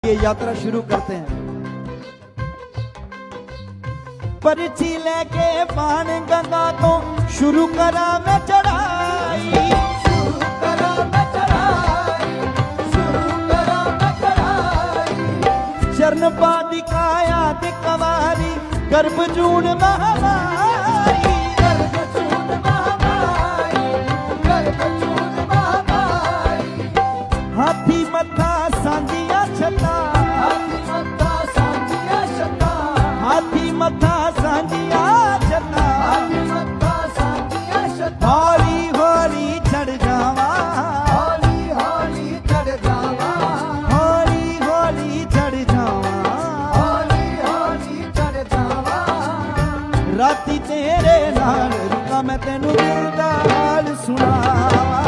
ये यात्रा शुरू करते हैं। पर्ची लेके बाण गंगा को शुरू करा मैं चढ़ाई, शुरू करा मैं चढ़ाई, शुरू करा मैं चढ़ाई। चरण पादिकाया दिकवारी गर्भजून महामारी, गर्भजून महामारी, गर्भजून महामारी। हाथी मथा सांझिया छता, हाथी मथा सांझिया छता, हाथी मथा सांझिया छता, हाथी मथा सांझिया छता। हौली हौली चढ़ जावा, हौली हौली चढ़ जावा, हौली हौली चढ़ जावा, हौली हौली चढ़ जावा। राती तेरे नाल रुका मैं तेनू दिल दा हाल सुनावा।